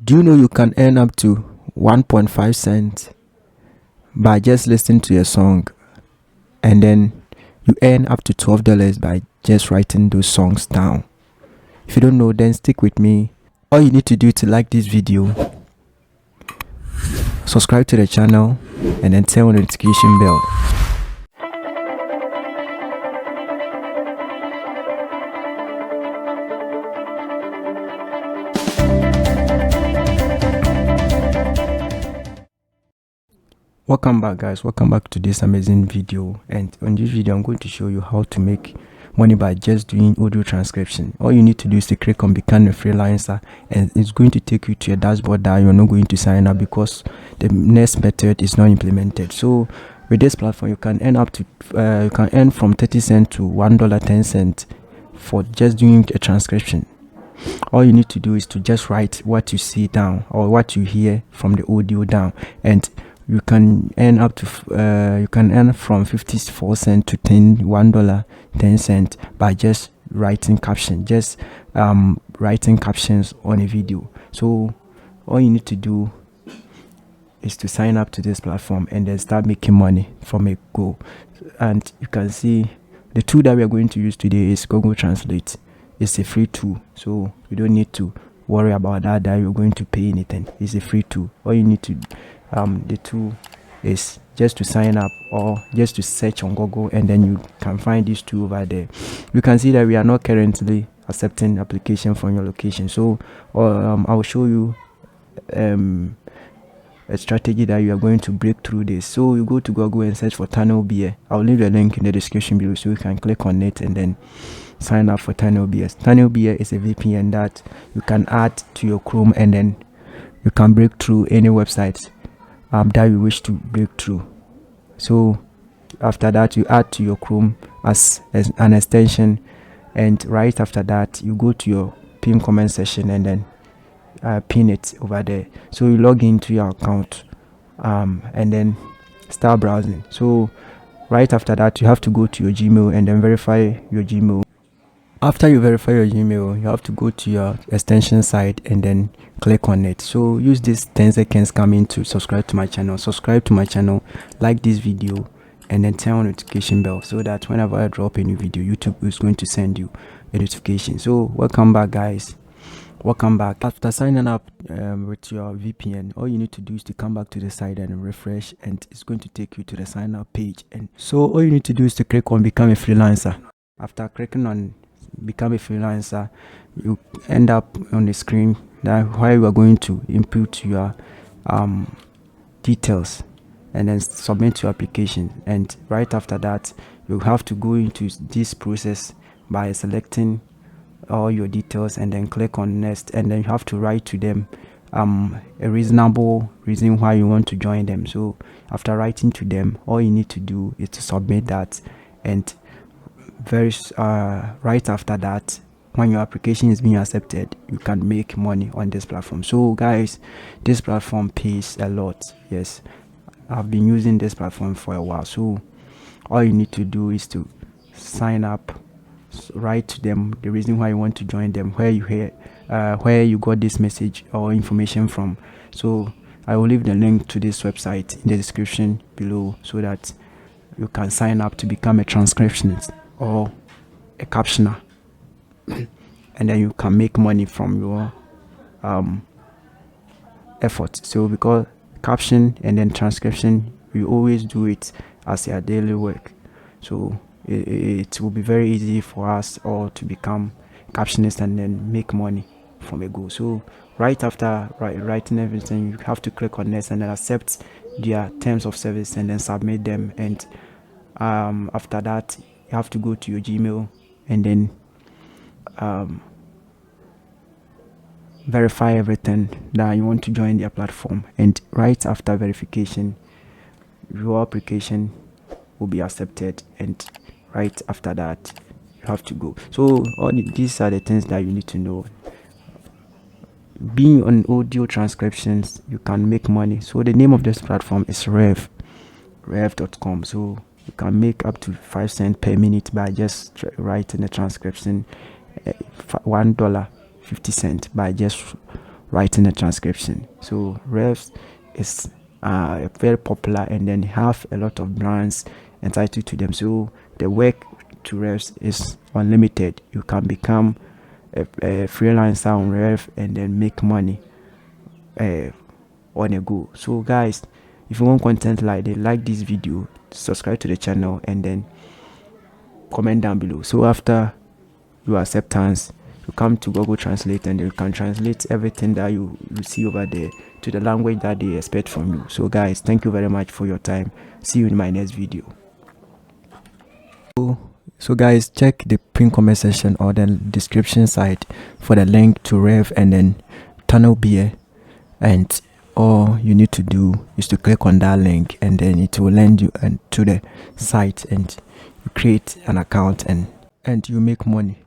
Do you know you can earn up to 1.5 cents by just listening to a song, and then you earn up to $12 by just writing those songs down? If you don't know, then stick with me. All you need to do to like this video, subscribe to the channel, and then turn on the notification bell. Welcome back, guys. Welcome back to this amazing video. And on this video I'm going to show you how to make money by just doing audio transcription. All you need to do is to click on become a freelancer, and it's going to take you to a dashboard that you're not going to sign up because the next method is not implemented. So with this platform you can earn up to you can earn from 30 cents to $1.10 for just doing a transcription. All you need to do is to just write what you see down or what you hear from the audio down, and you can earn up to you can earn from 54 cents to $1.10 by just writing writing captions on a video. So all you need to do is to sign up to this platform and then start making money from a go. And you can see the tool that we are going to use today is Google Translate. It's a free tool, so you don't need to worry about that you're going to pay anything. It's a free tool. All you need to the tool is just to sign up or just to search on Google, and then you can find this tool over there. You can see that we are not currently accepting application from your location, so I'll show you a strategy that you are going to break through this. So you go to Google and search for Tunnel Beer. I'll leave the link in the description below so you can click on it and then sign up for Tunnel Beer. Tunnel Beer is a VPN that you can add to your Chrome, and then you can break through any website that you wish to break through. So after that you add to your Chrome as an extension, and right after that you go to your pin comment section and then pin it over there. So you log into your account and then start browsing. So right after that you have to go to your Gmail and then verify your Gmail. After you verify your Gmail, you have to go to your extension site and then click on it. So use this 10 seconds coming to subscribe to my channel, like this video, and then turn on notification bell so that whenever I drop a new video, YouTube is going to send you a notification. So welcome back, guys. Welcome back. After signing up with your VPN, all you need to do is to come back to the site and refresh, and it's going to take you to the sign up page. And so all you need to do is to click on become a freelancer. After clicking on become a freelancer, you end up on the screen that where you are going to input your details and then submit your application. And right after that you have to go into this process by selecting all your details and then click on next, and then you have to write to them a reasonable reason why you want to join them. So after writing to them, all you need to do is to submit that, and right after that, when your application is being accepted, you can make money on this platform. So guys, this platform pays a lot. Yes, I've been using this platform for a while. So all you need to do is to sign up, write to them the reason why you want to join them, where you got this message or information from. So I will leave the link to this website in the description below so that you can sign up to become a transcriptionist or a captioner, and then you can make money from your effort. So because caption and then transcription, you always do it as your daily work, so it will be very easy for us all to become captionists and then make money from a go. So right after writing everything, you have to click on next and then accept their terms of service and then submit them. And after that you have to go to your Gmail and then verify everything that you want to join their platform. And right after verification, your application will be accepted, and right after that you have to go. So these are the things that you need to know. Being on audio transcriptions, you can make money. So the name of this platform is rev.com. So you can make up to 5 cents per minute by just writing a transcription, $1.50 by just writing a transcription. So Revs is very popular, and then have a lot of brands entitled to them. So the work to Revs is unlimited. You can become a freelancer on Rev and then make money on a go. So guys, if you want content like this, like this video, subscribe to the channel, and then comment down below. So after your acceptance, you come to Google Translate, and you can translate everything that you see over there to the language that they expect from you. So guys, thank you very much for your time. See you in my next video. So guys, check the pin comment section or the description side for the link to Rev and then Tunnel Beer, and all you need to do is to click on that link, and then it will land you to the site, and you create an account and you make money.